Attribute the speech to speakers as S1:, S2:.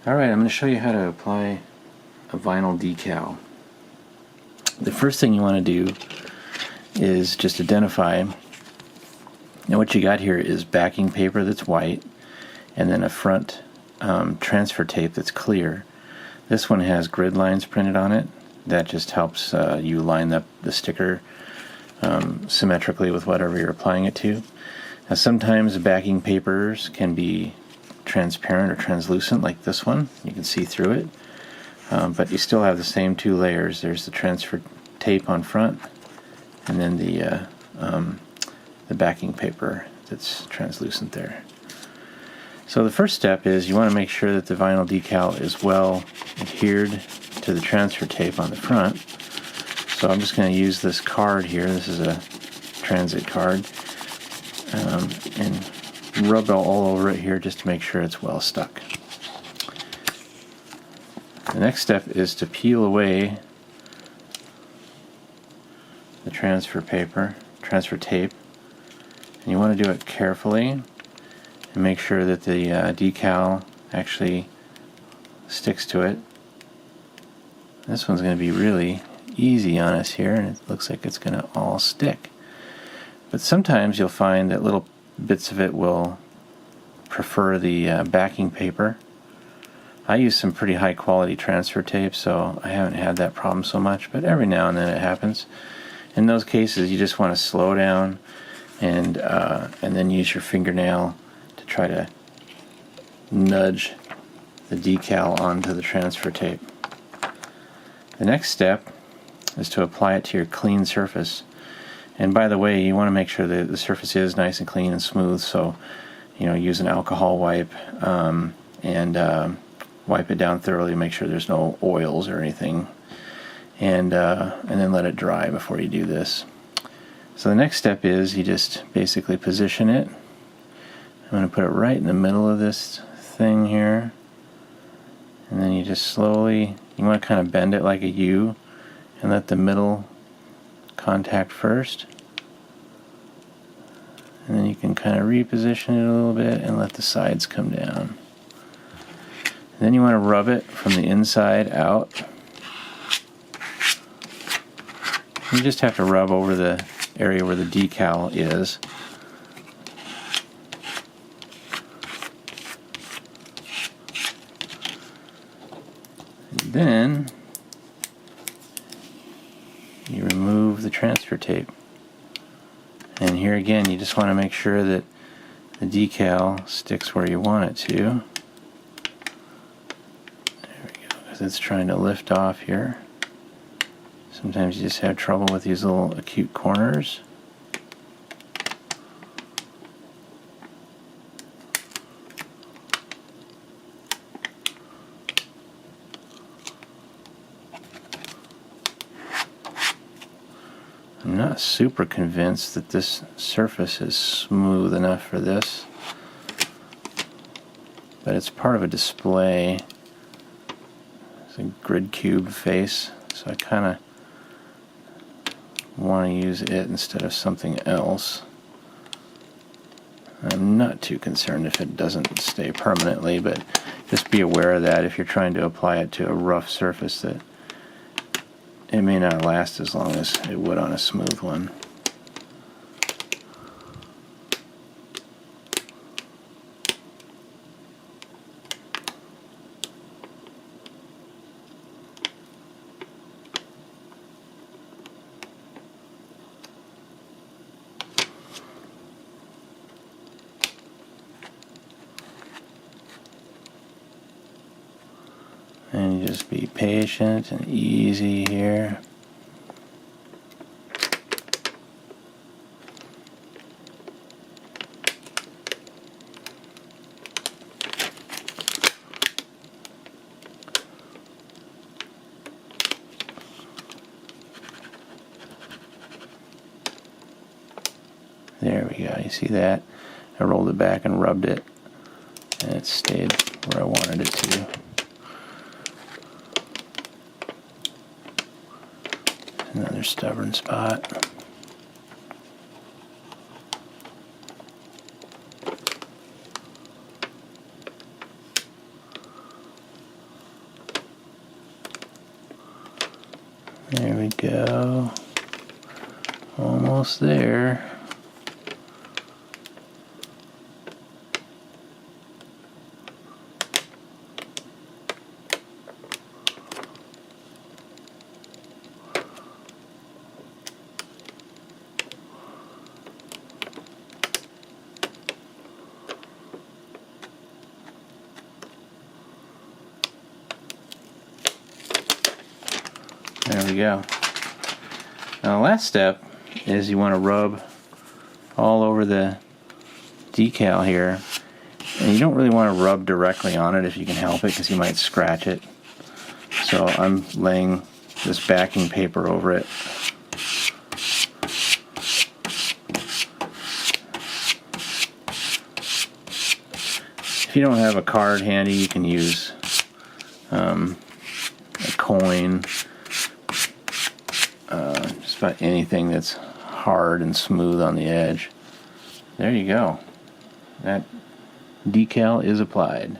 S1: Alright, I'm going to show you how to apply a vinyl decal. The first thing you want to do is just identify, now what you got here is backing paper that's white and then a front transfer tape that's clear. This one has grid lines printed on it. That just helps you line up the sticker symmetrically with whatever you're applying it to. Now sometimes backing papers can be transparent or translucent like this one. You can see through it, but you still have the same two layers. There's the transfer tape on front and then the backing paper that's translucent there. So the first step is you want to make sure that the vinyl decal is well adhered to the transfer tape on the front. So I'm just going to use this card here. This is a transit card, and rub it all over it here just to make sure it's well stuck. The next step is to peel away the transfer tape, and you want to do it carefully and make sure that the decal actually sticks to it. This one's going to be really easy on us here, and it looks like it's going to all stick. But sometimes you'll find that little bits of it will prefer the backing paper. I use some pretty high quality transfer tape, so I haven't had that problem so much, but every now and then it happens. In those cases you just want to slow down and then use your fingernail to try to nudge the decal onto the transfer tape. The next step is to apply it to your clean surface. And by the way, you want to make sure that the surface is nice and clean and smooth, so use an alcohol wipe and wipe it down thoroughly, make sure there's no oils or anything, and then let it dry before you do this. So the next step is you just basically position it. I'm going to put it right in the middle of this thing here, and then you just slowly, you want to kind of bend it like a U and let the middle contact first, and then you can kind of reposition it a little bit and let the sides come down. And then you want to rub it from the inside out. You just have to rub over the area where the decal is. And then you remove the transfer tape. And here again, you just want to make sure that the decal sticks where you want it to. There we go, because it's trying to lift off here. Sometimes you just have trouble with these little acute corners. I'm not super convinced that this surface is smooth enough for this, but it's part of a display. It's a grid cube face, so I kind of want to use it instead of something else. I'm not too concerned if it doesn't stay permanently, but just be aware of that if you're trying to apply it to a rough surface, that it may not last as long as it would on a smooth one. And you just be patient and easy here. There we go, you see that? I rolled it back and rubbed it, and it stayed where I wanted it to. Another stubborn spot. There we go. Almost there. There we go. Now the last step is you want to rub all over the decal here. And you don't really want to rub directly on it if you can help it, because you might scratch it. So I'm laying this backing paper over it. If you don't have a card handy, you can use a coin, just about anything that's hard and smooth on the edge. There you go. That decal is applied.